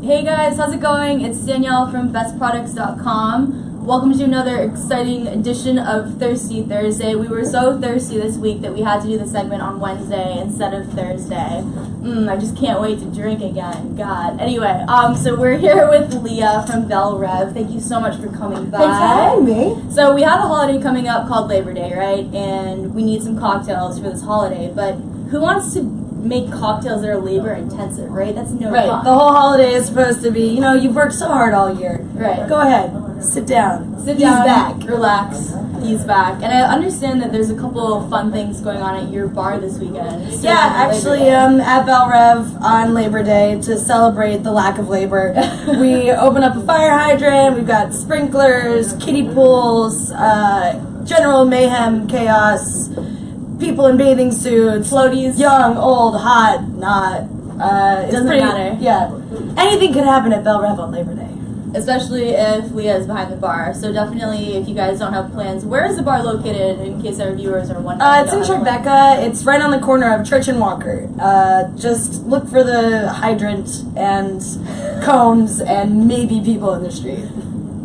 Hey guys, how's it going? It's Danielle from BestProducts.com. Welcome to another exciting edition of Thirsty Thursday. We were so thirsty this week that we had to do the segment on Wednesday instead of Thursday. I just can't wait to drink again. God. Anyway, so we're here with Leah from Belle Reve. Thank you so much for coming by. Thanks for having me. So we have a holiday coming up called Labor Day, right? And we need some cocktails for this holiday, but who wants to make cocktails that are labor intensive, right? That's no Right. fun. The whole holiday is supposed to be, you've worked so hard all year. Right. Go ahead. Sit down. Sit Ease down, back. relax, ease back. And I understand that there's a couple of fun things going on at your bar this weekend. So Yeah, actually, at Belle Reve on Labor Day to celebrate the lack of labor, we open up a fire hydrant. We've got sprinklers, kiddie pools, general mayhem, chaos, people in bathing suits, Floaties. young, old, hot, not. Doesn't matter. Yeah, anything could happen at Belle Reve on Labor Day. Especially if Leah is behind the bar. So definitely, if you guys don't have plans, where is the bar located in case our viewers are wondering? It's in Tribeca. It's right on the corner of Church and Walker. Just look for the hydrant and cones and maybe people in the street.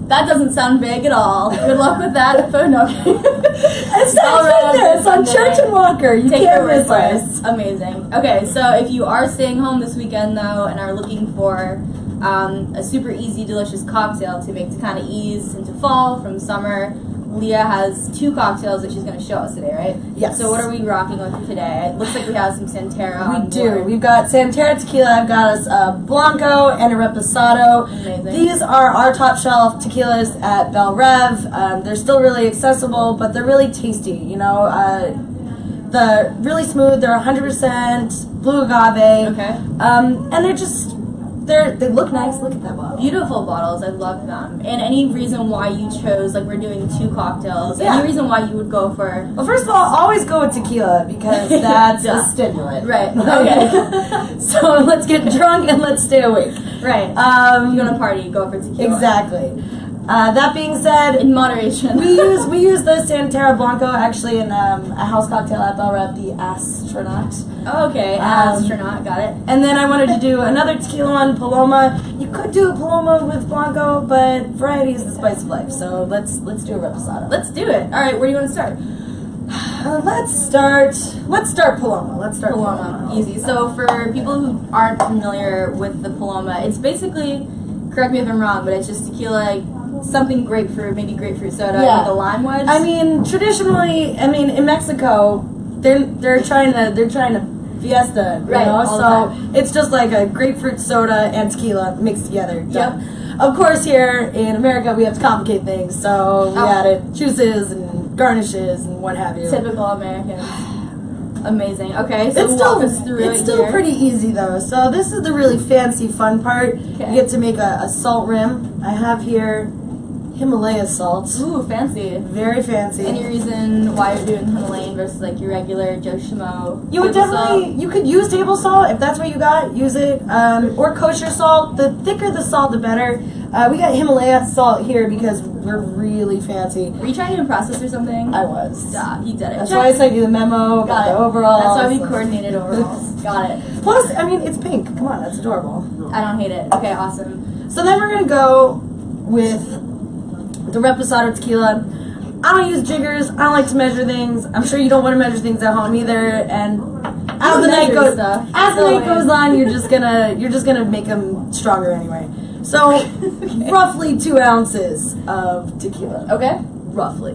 That doesn't sound vague at all. Good luck with that. Phone number. It's not right there. It's on Church and Walker. You Take can't your word miss for us. it. Amazing. Okay, so if you are staying home this weekend though and are looking for a super easy, delicious cocktail to make to kind of ease into fall from summer, Leah has two cocktails that she's going to show us today, right? Yes. So what are we rocking with today? It looks like we have some Santera on We do. board. We've got Santera Tequila. I've got us a Blanco and a Reposado. Amazing. These are our top shelf tequilas at Belle Reve. They're still really accessible, but they're really tasty. They're really smooth. They're 100% blue agave. Okay. And they're just, they look nice. Look at that bottle. Beautiful bottles. I love them. And any reason why you chose, like we're doing two cocktails, Yeah. any reason why you would go for... Well, first of all, always go with tequila because that's Duh. a stimulant. Right. Okay. So let's get drunk and let's stay awake. Right. If you want to party, go for tequila. Exactly. That being said, In moderation. we use the Santera Blanco actually in a house cocktail at Belle Reve, the Astronaut. Oh, okay, astronaut, got it. And then I wanted to do another tequila one, Paloma. You could do a Paloma with Blanco, but variety is the spice of life. So let's do a Reposado. Let's do it. All right, where do you want to start? Let's start Paloma. Let's start Paloma, easy. So for people who aren't familiar with the Paloma, it's basically, correct me if I'm wrong, but it's just tequila, something grapefruit, maybe grapefruit soda Yeah. with a lime wedge. I mean, traditionally, in Mexico, they're trying to fiesta, Right, all so the time. it's just like a grapefruit soda and tequila mixed together. Done. Yep. Of course, here in America, we have to complicate things, so we Oh. added juices and garnishes and what have you. Typical American. Amazing. Okay, so It's walk us through it's it still here. pretty easy though. So this is the really fancy fun part. Okay. You get to make a salt rim. I have here Himalaya salt. Ooh, fancy. Very fancy. Any reason why you're doing Himalayan versus like your regular Joe Schmo? You would table salt? definitely, you could use table salt if that's what you got, use it. Or kosher salt. The thicker the salt, the better. We got Himalaya salt here because we're really fancy. Were you trying to impress us or something? I was. Yeah, he did it. That's why I sent you the memo about the overalls. That's why we coordinated overalls. Got it. Plus, it's pink. Come on, that's adorable. I don't hate it. Okay, awesome. So then we're going to go with the Reposado tequila. I don't use jiggers. I don't like to measure things. I'm sure you don't want to measure things at home either. And as the night goes, on, you're just gonna make them stronger anyway. So roughly 2 ounces of tequila. Okay, Roughly.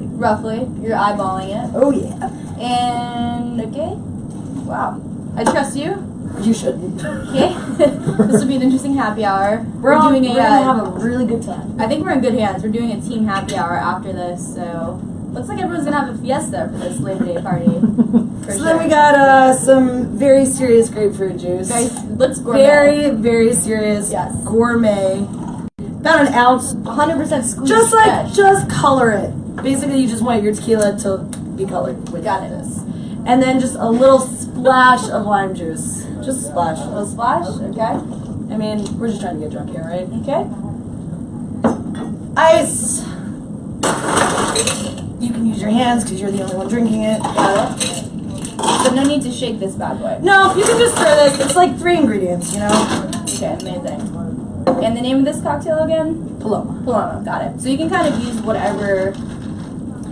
you're eyeballing it. Oh yeah. And okay, wow. I trust you. You shouldn't. Okay, this will be an interesting happy hour. We're doing gonna have a really good time. I think we're in good hands. We're doing a team happy hour after this, so looks like everyone's gonna have a fiesta for this Labor Day party. So then we got some very serious grapefruit juice. Let's gourmet. Very, very serious. Yes. Gourmet. About an ounce. 100% squeezed. Just color it. Basically, you just want your tequila to be colored with Got it. this. And then just a little splash of lime juice. Just a splash. A little splash. Okay. We're just trying to get drunk here, right? Okay. Ice. You can use your hands because you're the only one drinking it. Got it. So no need to shake this bad boy. No, you can just stir this. It's like 3 ingredients, Okay. Okay, amazing. And the name of this cocktail again? Paloma. Paloma, got it. So you can kind of use whatever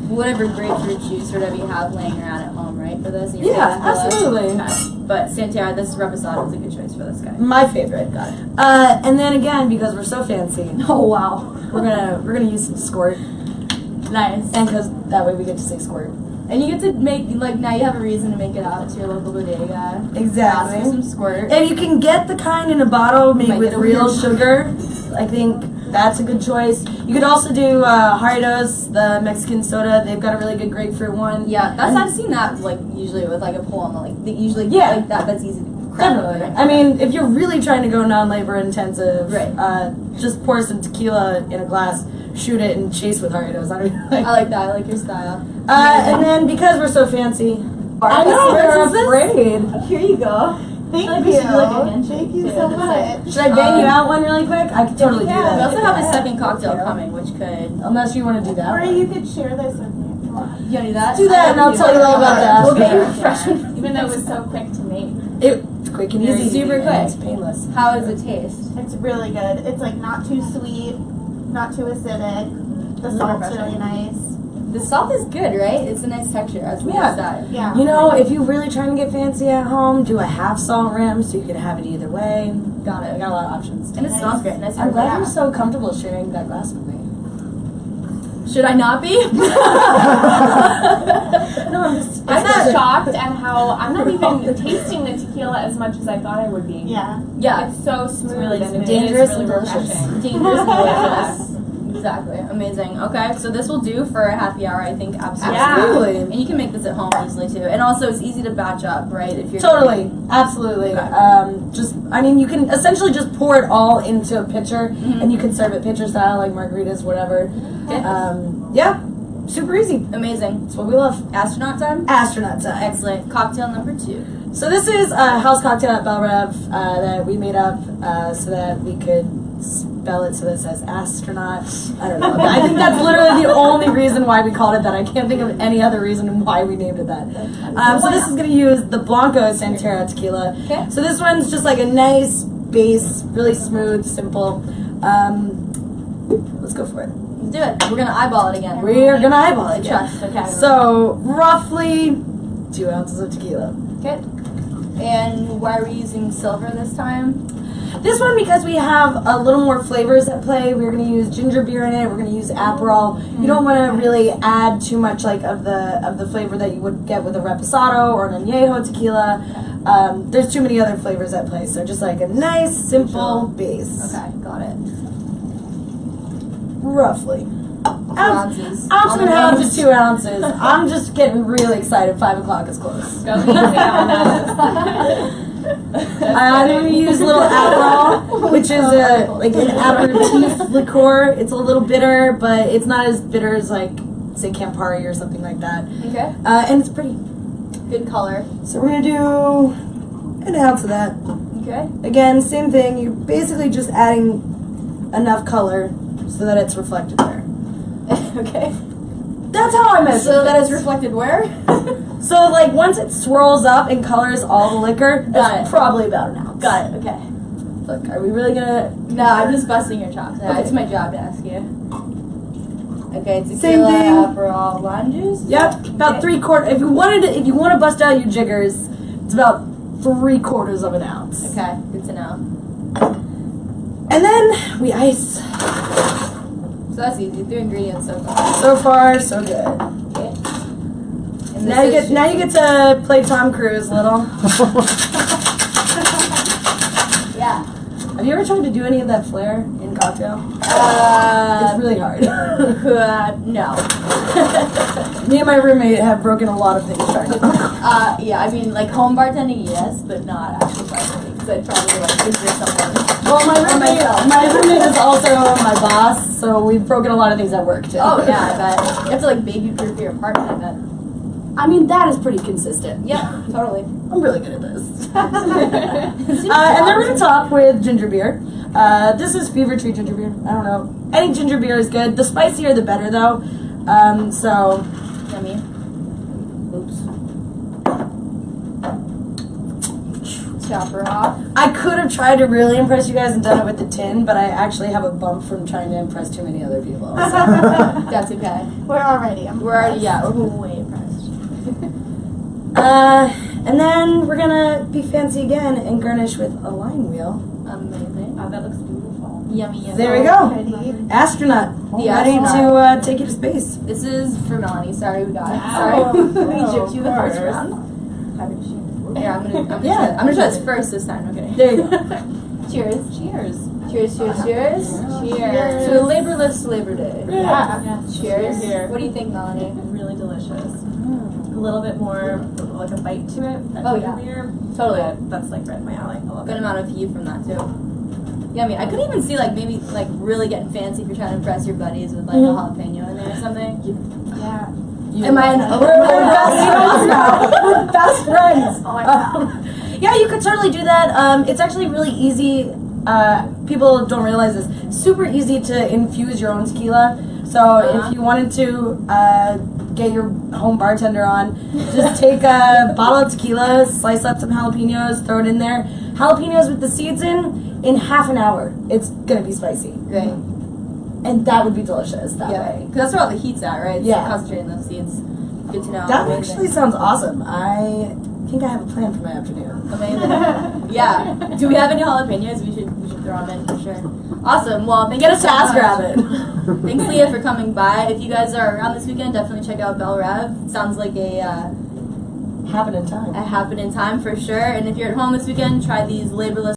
grapefruit juice or whatever you have laying around at home, right, for this? And your Yeah, tequila? absolutely. Okay. But Santera, this reposado is a good choice for this guy. My favorite. Got it. And then again, because we're so fancy, Oh wow. we're gonna use some squirt, Nice. and because that way we get to say squirt. And you get to make, like, now you have a reason to make it out to your local bodega. Ask Exactly. for some squirt. And you can get the kind in a bottle made Might with get a real weird- sugar. I think that's a good choice. You could also do Jarritos, the Mexican soda. They've got a really good grapefruit one. Yeah, And- I've seen that, like, usually with, like, a Paloma. Like, they usually, Yeah. like, that's easy to crack. Definitely. I mean, if you're really trying to go non-labor intensive, Right. just pour some tequila in a glass, shoot it, and chase with Jarritos. I like that. I like your style. And then because we're so fancy, I know they're this? afraid. Here you go. Thank Like, you. we should do, like, a handshake, Thank you too, so just, like- much. Should I bang you out one really quick? I could totally do Yeah. that. We also have a second Yeah. cocktail coming, which could. Unless you want to do that. Or one. you could share this with me if you want. You wanna do that? Do that, and I'll tell you all about that. We'll get you Yeah. refreshment. Even though it was so quick to make. It's quick and It's easy. super and quick. It's painless. How does it taste? It's really good. It's like not too sweet, not too acidic. The salt's really nice. The salt is good, right? It's a nice texture, as we Yeah. said. Yeah. You know, if you're really trying to get fancy at home, do a half salt rim so you can have it either way. Got I it. got a lot of options. And it smells great. Nice I'm and glad relaxed. you're so comfortable sharing that glass with me. Should I not be? No, I'm just. I'm not shocked at how I'm not even tasting the tequila as much as I thought I would be. Yeah. Yeah. It's so smooth really and it dangerous is really and delicious. refreshing. Dangerous and delicious. Exactly. Amazing. Okay, so this will do for a happy hour, I think. Absolutely. Absolutely. And you can make this at home easily too. And also, it's easy to batch up, right? If you're Totally, absolutely. Okay. I mean, you can essentially just pour it all into a pitcher, Mhm. and you can serve it pitcher style, like margaritas, whatever. Okay. Yeah, super easy. Amazing. That's what we love. Astronaut time. Astronaut time. Excellent. Cocktail number 2. So this is a house cocktail at Belle Reve that we made up so that we could spell it so that it says astronaut. I don't know. I think that's literally the only reason why we called it that. I can't think of any other reason why we named it that. So this is going to use the Blanco Santera Tequila. Okay. So this one's just like a nice base, really smooth, simple. Let's go for it. Let's do it. We're gonna eyeball it again. We're going to eyeball it. again. Trust. Okay. So roughly 2 ounces of tequila. Okay. And why are we using silver this time? This one, because we have a little more flavors at play, we're going to use ginger beer in it. We're going to use Aperol. You don't want to really add too much like of the flavor that you would get with a reposado or an añejo tequila. There's too many other flavors at play, so just like a nice, simple base. Okay, got it. Roughly. 2 ounces. Ounce On and a the half to nose. 2 ounces. I'm just getting really excited. 5 o'clock is close. Go easy on us. I'm going to use a little Aperol, which is like an aperitif liqueur. It's a little bitter, but it's not as bitter as like, say, Campari or something like that. Okay. And it's pretty. Good color. So we're going to do an ounce of that. Okay. Again, same thing. You're basically just adding enough color so that it's reflected there. Okay. That's how I measure. So that things. is reflected where? So like once it swirls up and colors all the liquor, Got that's it. probably about an ounce. Got it. Okay. Look, are we really gonna? No, I'm just busting your chops. Okay. It's my job to ask you. Okay, tequila, Same thing. Aperol, lime juice. Yep, about Okay. 3/4. If you want to bust out your jiggers, it's about 3/4 of an ounce. Okay, good to know. And then we ice. So that's easy. 3 ingredients so far. So far, so good. Okay. And Now this you get to play Tom Cruise a little. Yeah. Have you ever tried to do any of that flair in cocktail? It's really hard. No. Me and my roommate have broken a lot of things trying to. Yeah, I mean, like home bartending, yes, but not actual bartending, because I'd probably like injure someone. Well, my myself. roommate is also my boss, so we've broken a lot of things at work too. Oh, yeah, I bet. You have to like baby-proof your apartment, I bet. I mean, that is pretty consistent. Yeah, totally. I'm really good at this. And then we're going to top with ginger beer. This is Fever Tree ginger beer. I don't know. Any ginger beer is good. The spicier, the better, though. So, Yummy. oops. Chop her off. I could have tried to really impress you guys and done it with the tin, but I actually have a bump from trying to impress too many other people. So. That's okay. We're already impressed. We're already, yeah, we're way impressed. And then we're gonna be fancy again and garnish with a lime wheel. Amazing. Oh, that looks beautiful. Yummy, yummy. There we go. Pretty. Astronaut. The Ready astronaut. to take you to space. This is for Melanie. Sorry, we got it. Wow. Sorry. Oh, we gypped you the first course. round. Here, I'm gonna Yeah. try this first this time. Okay. There you go. Cheers. Cheers. Cheers, cheers, cheers. Cheers. To a laborless Labor Day. Yeah. Cheers. Here. What do you think, Melanie? Really delicious. A little bit more like a bite to it. Oh, yeah. Earlier. Totally. But that's like right in my alley. I love Good it. amount of heat from that too. Yummy. I could even see like maybe like really getting fancy if you're trying to impress your buddies with like a jalapeno in there or something. Yeah. Am I an We're best friends. Oh my god. Yeah, you could totally do that. It's actually really easy. People don't realize this. Super easy to infuse your own tequila. So if you wanted to get your home bartender on, just take a bottle of tequila, slice up some jalapenos, throw it in there. Jalapenos with the seeds in half an hour. It's gonna be spicy. Great. And that would be delicious that Yeah. way. Because that's where all the heat's at, right? It's Yeah. concentrating those seeds. Good to know. That Amazing. actually sounds awesome. I think I have a plan for my afternoon. Amazing. Yeah. Do we have any jalapenos? We should throw them in for sure. Awesome. Well, thank Get you a so task much. rabbit. Thanks, Leah, for coming by. If you guys are around this weekend, definitely check out Belle Reve. It sounds like a Happen in time. happen in time for sure. And if you're at home this weekend, try these laborless